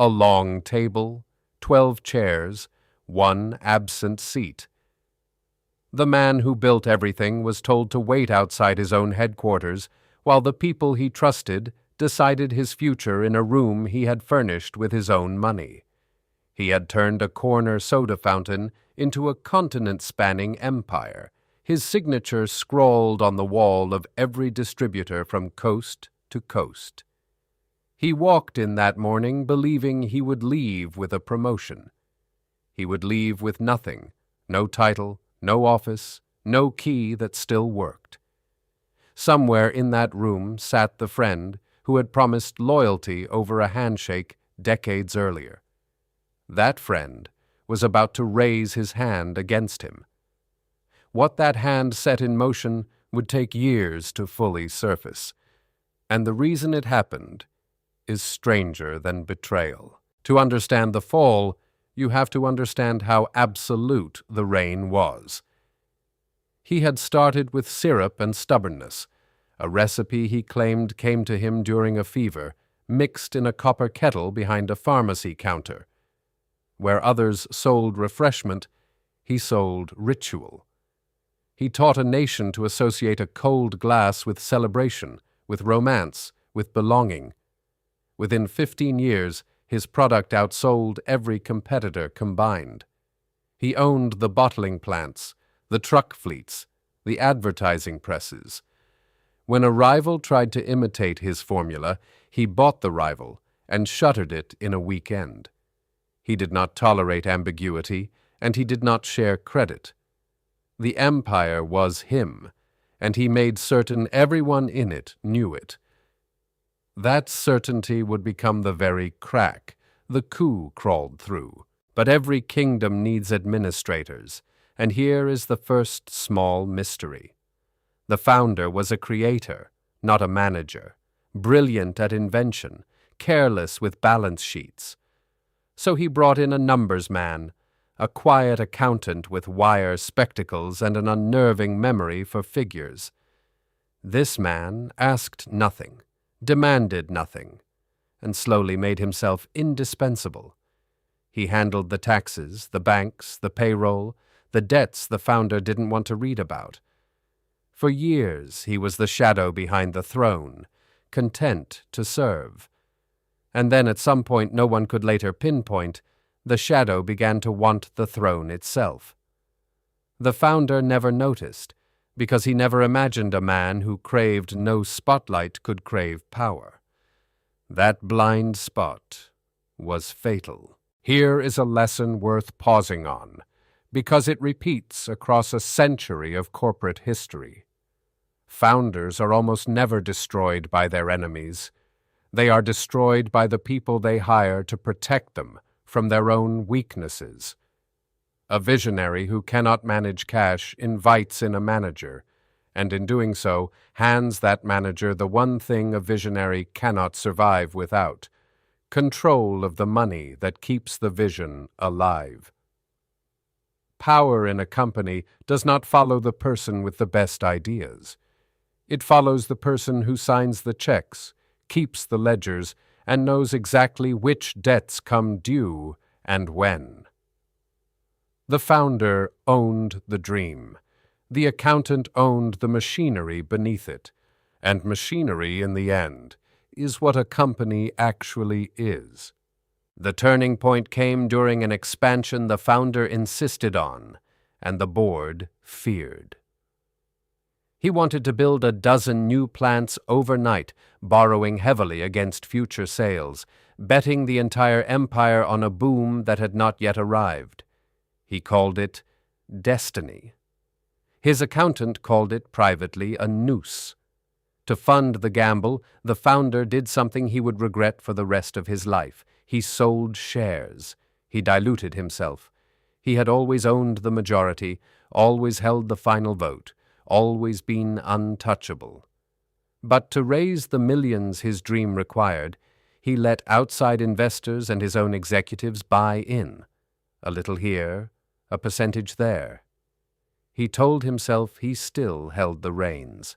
A long table, 12 chairs, one absent seat. The man who built everything was told to wait outside his own headquarters while the people he trusted decided his future in a room he had furnished with his own money. He had turned a corner soda fountain into a continent-spanning empire, his signature scrawled on the wall of every distributor from coast to coast. He walked in that morning believing he would leave with a promotion. He would leave with nothing, no title, no office, no key that still worked. Somewhere in that room sat the friend who had promised loyalty over a handshake decades earlier. That friend was about to raise his hand against him. What that hand set in motion would take years to fully surface, and the reason it happened is stranger than betrayal. To understand the fall, you have to understand how absolute the rain was. He had started with syrup and stubbornness, a recipe he claimed came to him during a fever, mixed in a copper kettle behind a pharmacy counter. Where others sold refreshment, he sold ritual. He taught a nation to associate a cold glass with celebration, with romance, with belonging. Within 15 years, his product outsold every competitor combined. He owned the bottling plants, the truck fleets, the advertising presses. When a rival tried to imitate his formula, he bought the rival and shuttered it in a weekend. He did not tolerate ambiguity, and he did not share credit. The empire was him, and he made certain everyone in it knew it. That certainty would become the very crack the coup crawled through. But every kingdom needs administrators, and here is the first small mystery. The founder was a creator, not a manager, brilliant at invention, careless with balance sheets. So he brought in a numbers man, a quiet accountant with wire spectacles and an unnerving memory for figures. This man asked nothing, demanded nothing, and slowly made himself indispensable. He handled the taxes, the banks, the payroll, the debts the founder didn't want to read about. For years he was the shadow behind the throne, content to serve. And then at some point no one could later pinpoint, the shadow began to want the throne itself. The founder never noticed, because he never imagined a man who craved no spotlight could crave power. That blind spot was fatal. Here is a lesson worth pausing on, because it repeats across a century of corporate history. Founders are almost never destroyed by their enemies. They are destroyed by the people they hire to protect them from their own weaknesses. A visionary who cannot manage cash invites in a manager, and in doing so hands that manager the one thing a visionary cannot survive without: control of the money that keeps the vision alive. Power in a company does not follow the person with the best ideas. It follows the person who signs the checks, keeps the ledgers, and knows exactly which debts come due and when. The founder owned the dream. The accountant owned the machinery beneath it, and machinery, in the end, is what a company actually is. The turning point came during an expansion the founder insisted on, and the board feared. He wanted to build a dozen new plants overnight, borrowing heavily against future sales, betting the entire empire on a boom that had not yet arrived. He called it destiny. His accountant called it privately a noose. To fund the gamble, the founder did something he would regret for the rest of his life. He sold shares. He diluted himself. He had always owned the majority, always held the final vote, always been untouchable. But to raise the millions his dream required, he let outside investors and his own executives buy in. A little here, a percentage there. He told himself he still held the reins.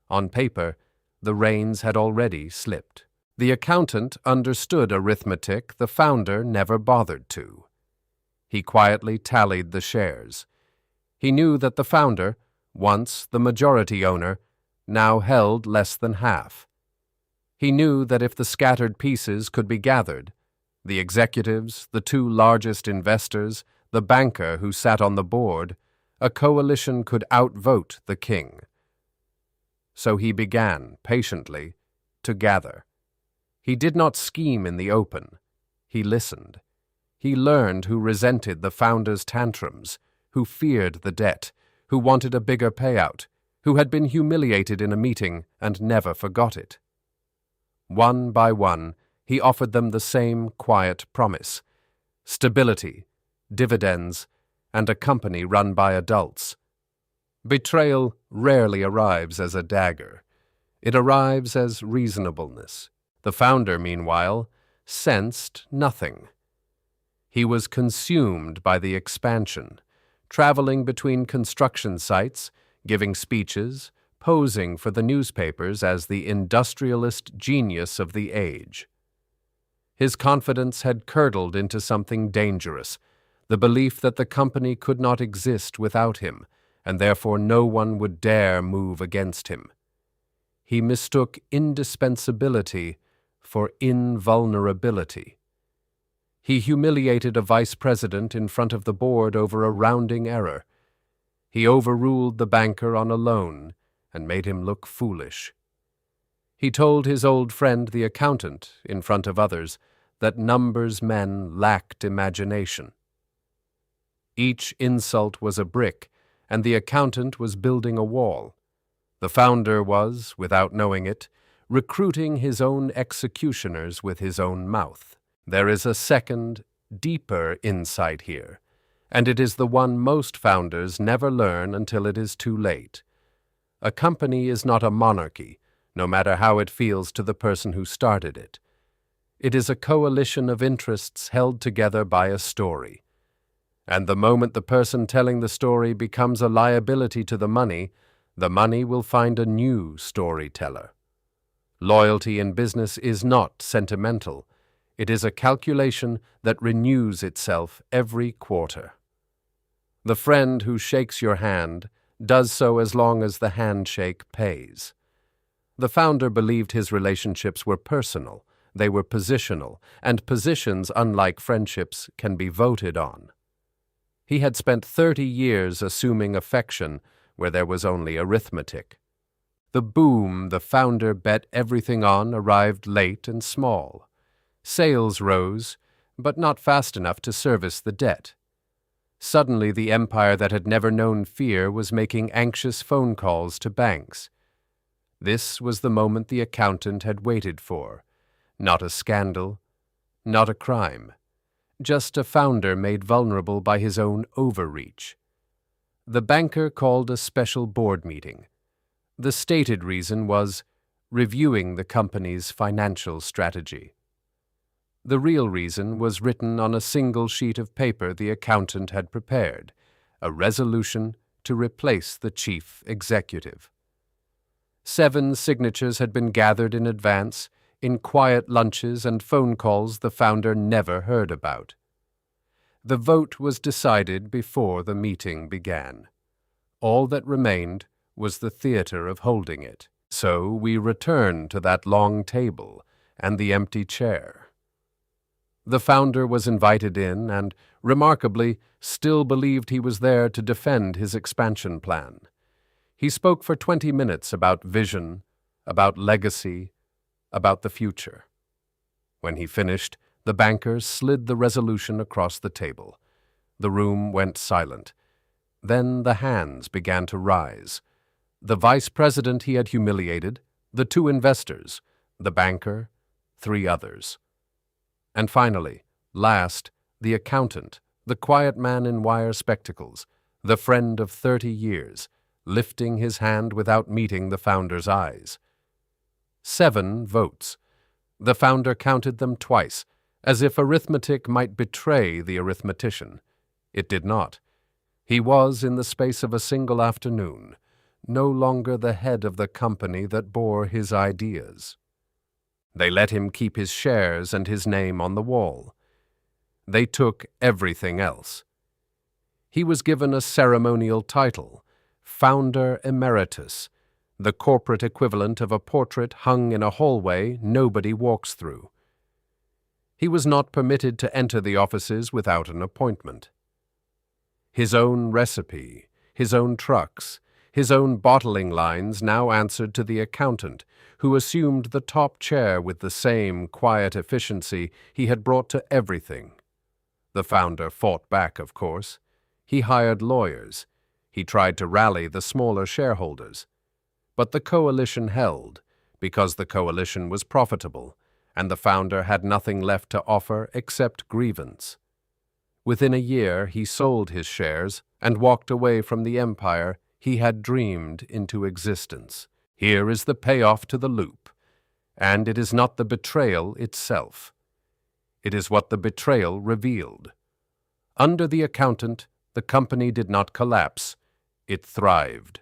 On paper, the reins had already slipped. The accountant understood arithmetic the founder never bothered to. He quietly tallied the shares. He knew that the founder, once the majority owner, now held less than half. He knew that if the scattered pieces could be gathered, the executives, the two largest investors, the banker who sat on the board, a coalition could outvote the king. So he began, patiently, to gather. He did not scheme in the open. He listened. He learned who resented the founder's tantrums, who feared the debt, who wanted a bigger payout, who had been humiliated in a meeting and never forgot it. One by one, he offered them the same quiet promise: stability, dividends, and a company run by adults. Betrayal rarely arrives as a dagger. It arrives as reasonableness. The founder, meanwhile, sensed nothing. He was consumed by the expansion, traveling between construction sites, giving speeches, posing for the newspapers as the industrialist genius of the age. His confidence had curdled into something dangerous, the belief that the company could not exist without him, and therefore no one would dare move against him. He mistook indispensability for invulnerability. He humiliated a vice president in front of the board over a rounding error. He overruled the banker on a loan and made him look foolish. He told his old friend the accountant, in front of others, that numbers men lacked imagination. Each insult was a brick, and the accountant was building a wall. The founder was, without knowing it, recruiting his own executioners with his own mouth. There is a second, deeper insight here, and it is the one most founders never learn until it is too late. A company is not a monarchy, no matter how it feels to the person who started it. It is a coalition of interests held together by a story. And the moment the person telling the story becomes a liability to the money will find a new storyteller. Loyalty in business is not sentimental. It is a calculation that renews itself every quarter. The friend who shakes your hand does so as long as the handshake pays. The founder believed his relationships were personal, they were positional, and positions, unlike friendships, can be voted on. He had spent 30 years assuming affection where there was only arithmetic. The boom the founder bet everything on arrived late and small. Sales rose, but not fast enough to service the debt. Suddenly the empire that had never known fear was making anxious phone calls to banks. This was the moment the accountant had waited for. Not a scandal, not a crime. Just a founder made vulnerable by his own overreach. The banker called a special board meeting. The stated reason was reviewing the company's financial strategy. The real reason was written on a single sheet of paper the accountant had prepared, a resolution to replace the chief executive. 7 signatures had been gathered in advance, in quiet lunches and phone calls the founder never heard about. The vote was decided before the meeting began. All that remained was the theater of holding it. So we return to that long table and the empty chair. The founder was invited in and, remarkably, still believed he was there to defend his expansion plan. He spoke for 20 minutes about vision, about legacy, about the future. When he finished, the banker slid the resolution across the table. The room went silent. Then the hands began to rise. The vice president he had humiliated, the 2 investors, the banker, 3 others. And finally, last, the accountant, the quiet man in wire spectacles, the friend of 30 years, lifting his hand without meeting the founder's eyes. 7 votes. The founder counted them twice, as if arithmetic might betray the arithmetician. It did not. He was, in the space of a single afternoon, no longer the head of the company that bore his ideas. They let him keep his shares and his name on the wall. They took everything else. He was given a ceremonial title, Founder Emeritus, the corporate equivalent of a portrait hung in a hallway nobody walks through. He was not permitted to enter the offices without an appointment. His own recipe, his own trucks, his own bottling lines now answered to the accountant, who assumed the top chair with the same quiet efficiency he had brought to everything. The founder fought back, of course. He hired lawyers. He tried to rally the smaller shareholders. But the coalition held, because the coalition was profitable, and the founder had nothing left to offer except grievance. Within a year he sold his shares and walked away from the empire he had dreamed into existence. Here is the payoff to the loop, and it is not the betrayal itself. It is what the betrayal revealed. Under the accountant, the company did not collapse, it thrived.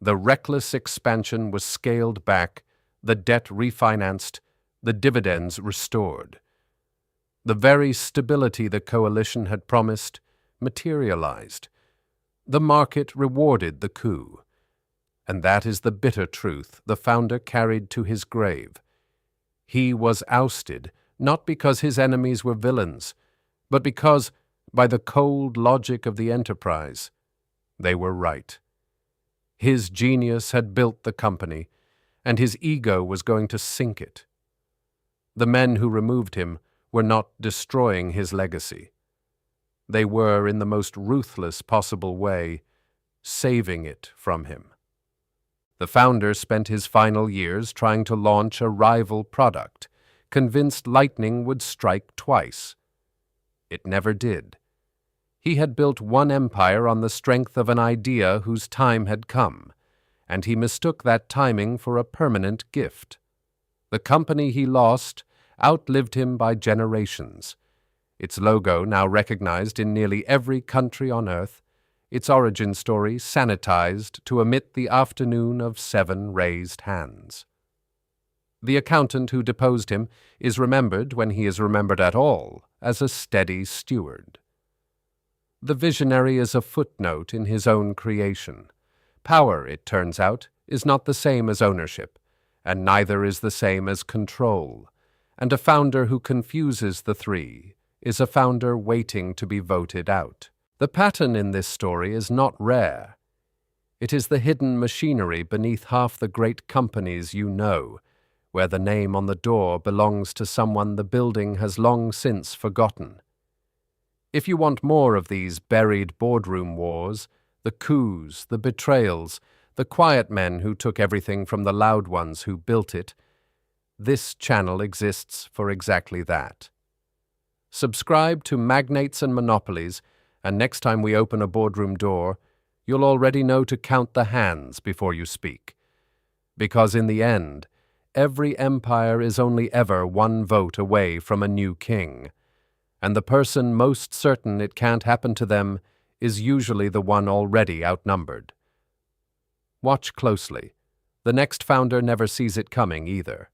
The reckless expansion was scaled back, the debt refinanced, the dividends restored. The very stability the coalition had promised materialized. The market rewarded the coup. And that is the bitter truth the founder carried to his grave. He was ousted, not because his enemies were villains, but because, by the cold logic of the enterprise, they were right. His genius had built the company, and his ego was going to sink it. The men who removed him were not destroying his legacy. They were, in the most ruthless possible way, saving it from him. The founder spent his final years trying to launch a rival product, convinced lightning would strike twice. It never did. He had built one empire on the strength of an idea whose time had come, and he mistook that timing for a permanent gift. The company he lost outlived him by generations. Its logo now recognized in nearly every country on earth, its origin story sanitized to omit the afternoon of 7 raised hands. The accountant who deposed him is remembered, when he is remembered at all, as a steady steward. The visionary is a footnote in his own creation. Power, it turns out, is not the same as ownership, and neither is the same as control, and a founder who confuses the three is a founder waiting to be voted out. The pattern in this story is not rare. It is the hidden machinery beneath half the great companies you know, where the name on the door belongs to someone the building has long since forgotten. If you want more of these buried boardroom wars, the coups, the betrayals, the quiet men who took everything from the loud ones who built it, this channel exists for exactly that. Subscribe to Magnates and Monopolies, and next time we open a boardroom door, you'll already know to count the hands before you speak. Because in the end, every empire is only ever one vote away from a new king, and the person most certain it can't happen to them is usually the one already outnumbered. Watch closely. The next founder never sees it coming either.